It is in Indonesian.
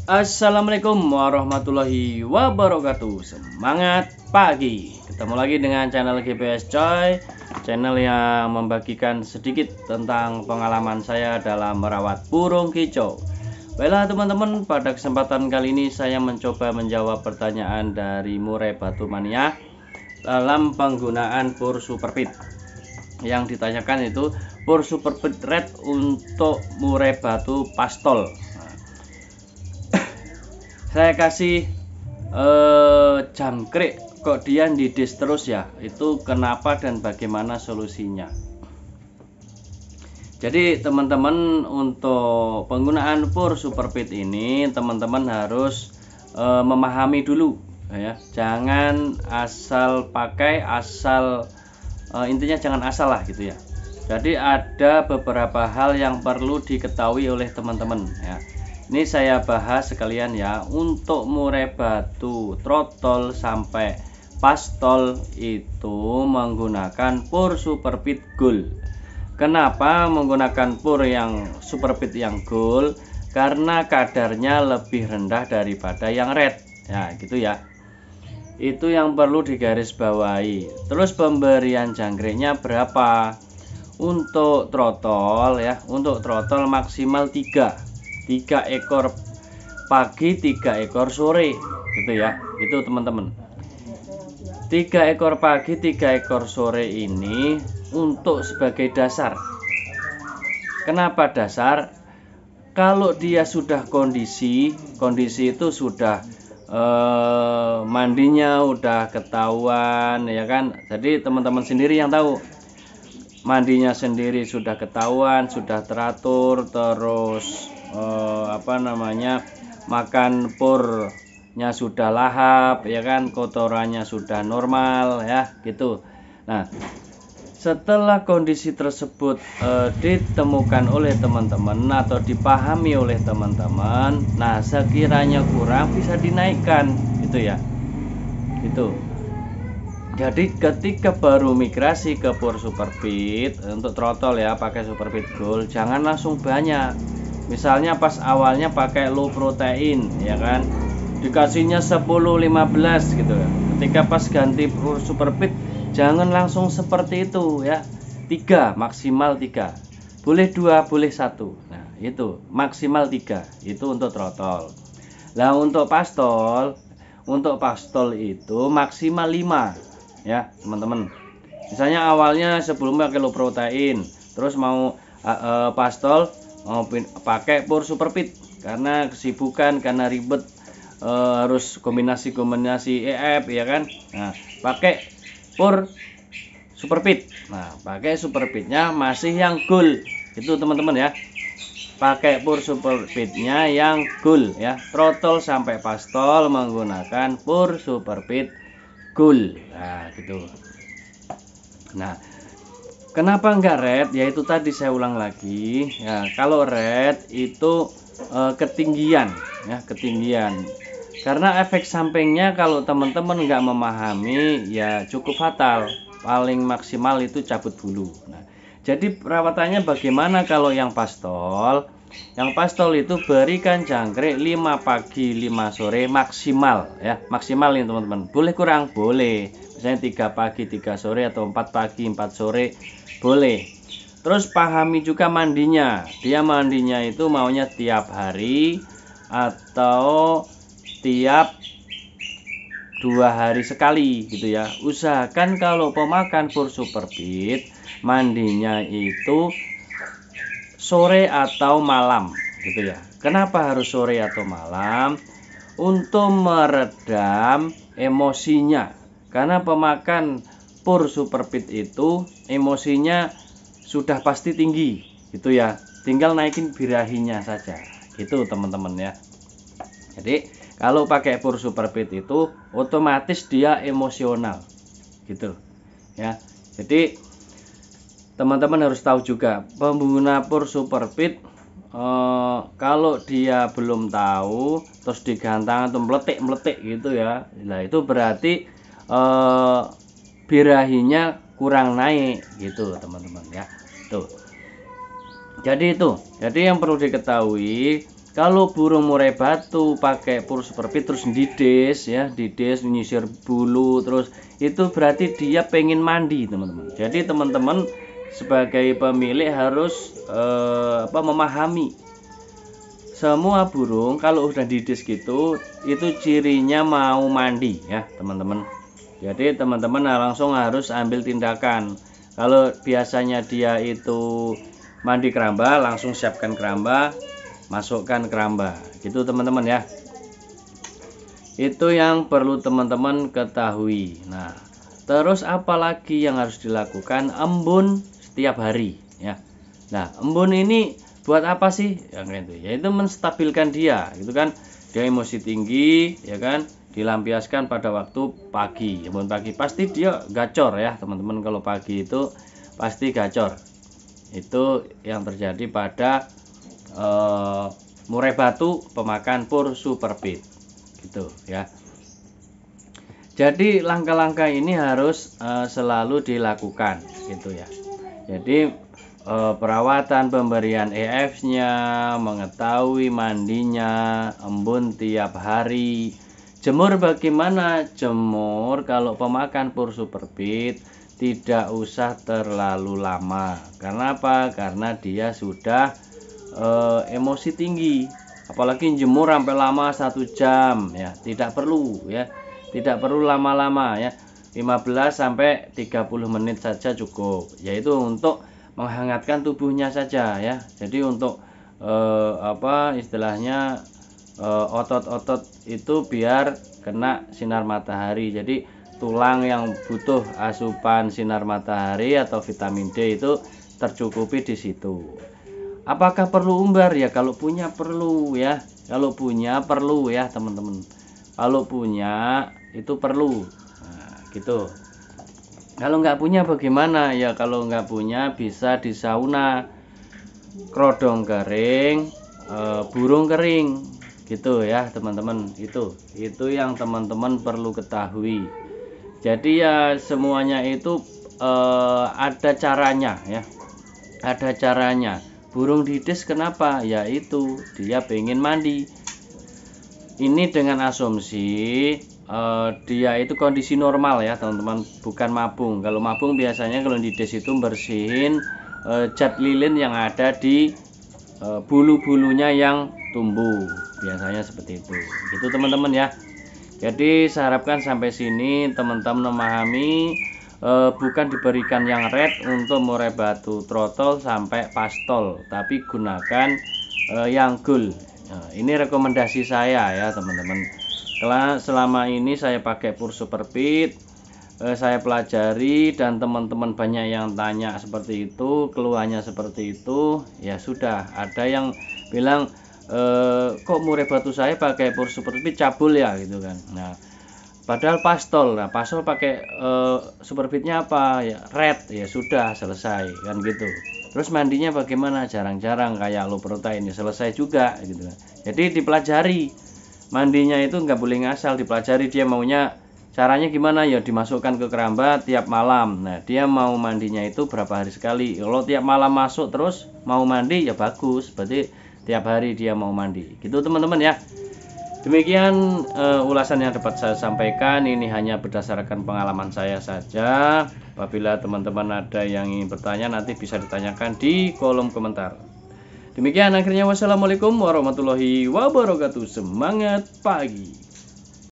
Assalamualaikum warahmatullahi wabarakatuh. Semangat pagi. Ketemu lagi dengan channel GPS Coy, channel yang membagikan sedikit tentang pengalaman saya dalam merawat burung kicau. Baiklah teman-teman, pada kesempatan kali ini saya mencoba menjawab pertanyaan dari Murai Batu Mania dalam penggunaan pur Superpit. Yang ditanyakan itu pur Superpit Red untuk murai batu pastol. Saya kasih jangkrik kok dia didis terus ya, itu kenapa dan bagaimana solusinya. Jadi teman-teman, untuk penggunaan pur Superpit ini teman-teman harus memahami dulu ya, jangan asal pakai, intinya jangan asal lah gitu ya. Jadi ada beberapa hal yang perlu diketahui oleh teman-teman ya. Ini saya bahas sekalian ya. Untuk murai batu, trotol sampai pastol itu menggunakan pur Superpit Gold. Kenapa menggunakan pur yang Superpit yang Gold? Karena kadarnya lebih rendah daripada yang red. Ya, gitu ya. Itu yang perlu digarisbawahi. Terus pemberian jangkriknya berapa? Untuk trotol ya, untuk trotol maksimal 3 ekor pagi, 3 ekor sore gitu ya. Itu teman-teman, 3 ekor pagi, 3 ekor sore ini untuk sebagai dasar. Kenapa dasar? Kalau dia sudah kondisi itu sudah mandinya udah ketahuan ya kan. Jadi teman-teman sendiri yang tahu, mandinya sendiri sudah ketahuan, sudah teratur, terus makan purnya sudah lahap ya kan, kotorannya sudah normal ya gitu. Nah, setelah kondisi tersebut ditemukan oleh teman-teman atau dipahami oleh teman-teman, nah sekiranya kurang bisa dinaikkan gitu ya. Itu. Jadi ketika baru migrasi ke pur Superpit untuk trotol ya, pakai Superpit Gold, jangan langsung banyak. Misalnya pas awalnya pakai low protein ya kan, dikasihnya 10-15 gitu ya. Ketika pas ganti pur Superpit, jangan langsung seperti itu ya. 3 maksimal 3, boleh 2 boleh 1. Nah itu maksimal 3, itu untuk trotol. Nah untuk pastol itu maksimal 5 ya teman-teman. Misalnya awalnya sebelum pakai low protein, terus mau pastol, mau pakai pur Superpit karena kesibukan, karena ribet, harus kombinasi EF ya kan. Nah pakai pur Superpit. Nah pakai Superpitnya masih yang Gold itu teman-teman ya, pakai pur Superpitnya yang Gold ya. Trotol sampai pastol menggunakan pur Superpit Gold. Nah gitu. Nah kenapa enggak red? Yaitu tadi saya ulang lagi ya, kalau red itu ketinggian ya, ketinggian. Karena efek sampingnya kalau teman-teman enggak memahami ya cukup fatal. Paling maksimal itu cabut bulu. Nah, jadi perawatannya bagaimana kalau yang pastol? Yang pastol itu berikan jangkrik 5 pagi 5 sore maksimal ya, maksimal ini teman-teman. Boleh kurang? Boleh. Misalnya 3 pagi 3 sore atau 4 pagi 4 sore boleh. Terus pahami juga mandinya. Dia mandinya itu maunya tiap hari atau tiap 2 hari sekali gitu ya. Usahakan kalau pemakan pur Superpit, mandinya itu sore atau malam gitu ya. Kenapa harus sore atau malam? Untuk meredam emosinya. Karena pemakan pur Superpit itu emosinya sudah pasti tinggi gitu ya, tinggal naikin birahinya saja gitu teman-teman ya. Jadi kalau pakai pur Superpit itu otomatis dia emosional gitu ya. Jadi teman-teman harus tahu juga, pengguna pur Superpit kalau dia belum tahu terus digantang atau meletik gitu ya, nah itu berarti birahinya kurang naik gitu teman-teman ya. Tuh. Jadi yang perlu diketahui, Kalau burung murai batu pakai pur superfit terus dides ya, dides menyisir bulu terus, itu berarti dia pengen mandi teman-teman. Jadi teman-teman sebagai pemilik harus memahami semua burung kalau udah dides gitu itu cirinya mau mandi ya teman-teman. Jadi teman-teman langsung harus ambil tindakan. Kalau biasanya dia itu mandi keramba, langsung siapkan keramba, masukkan keramba gitu teman-teman ya. Itu yang perlu teman-teman ketahui. Nah, terus apalagi yang harus dilakukan? Embun setiap hari ya. Nah, embun ini buat apa sih? Yang itu yaitu menstabilkan dia gitu kan. Dia emosi tinggi ya kan, dilampiaskan pada waktu pagi. Embun pagi pasti dia gacor ya teman-teman. Kalau pagi itu pasti gacor. Itu yang terjadi pada murai batu pemakan pur superfit gitu ya. Jadi langkah-langkah ini harus selalu dilakukan gitu ya. Jadi perawatan pemberian EF-nya, mengetahui mandinya, embun tiap hari. Jemur bagaimana? Jemur kalau pemakan pur superfit tidak usah terlalu lama. Karena apa? Karena dia sudah emosi tinggi. Apalagi jemur sampai lama 1 jam ya, tidak perlu ya. Tidak perlu lama-lama ya. 15 sampai 30 menit saja cukup. Yaitu untuk menghangatkan tubuhnya saja ya. Jadi untuk istilahnya otot-otot itu biar kena sinar matahari. Jadi tulang yang butuh asupan sinar matahari atau vitamin D itu tercukupi di situ. Apakah perlu umbar ya? Kalau punya perlu ya. Kalau punya perlu ya teman-teman. Kalau punya itu perlu. Nah, gitu. Kalau nggak punya bagaimana ya? Kalau nggak punya bisa di sauna, kerodong kering, burung kering, gitu ya teman-teman. Itu yang teman-teman perlu ketahui. Jadi ya semuanya itu ada caranya ya, ada caranya. Burung dides kenapa? Yaitu dia pengen mandi. Ini dengan asumsi dia itu kondisi normal ya teman-teman, bukan mabung. Kalau mabung biasanya kalau dides itu bersihin zat lilin yang ada di bulu-bulunya yang tumbuh, biasanya seperti itu gitu teman-teman ya. Jadi saya harapkan sampai sini teman-teman memahami, bukan diberikan yang red untuk murai batu trotol sampai pastol, tapi gunakan yang gold. Nah, ini rekomendasi saya ya teman-teman. Selama ini saya pakai pur superfit, saya pelajari dan teman-teman banyak yang tanya seperti itu, keluhannya seperti itu. Ya sudah, ada yang bilang kok murai batu saya pakai pur superfit cabul ya gitu kan. Nah, padahal pastol. Nah, pastol pakai superfitnya apa ya? Red. Ya sudah, selesai kan gitu. Terus mandinya bagaimana? Jarang-jarang kayak low protein ya selesai juga gitu kan. Jadi dipelajari. Mandinya itu nggak boleh ngasal, dipelajari dia maunya caranya gimana ya, dimasukkan ke keramba tiap malam. Nah, dia mau mandinya itu berapa hari sekali. Kalau tiap malam masuk terus mau mandi ya bagus, berarti tiap hari dia mau mandi gitu teman-teman ya. Demikian ulasan yang dapat saya sampaikan. Ini hanya berdasarkan pengalaman saya saja. Apabila teman-teman ada yang ingin bertanya nanti bisa ditanyakan di kolom komentar. Demikian akhirnya, wassalamualaikum warahmatullahi wabarakatuh. Semangat pagi.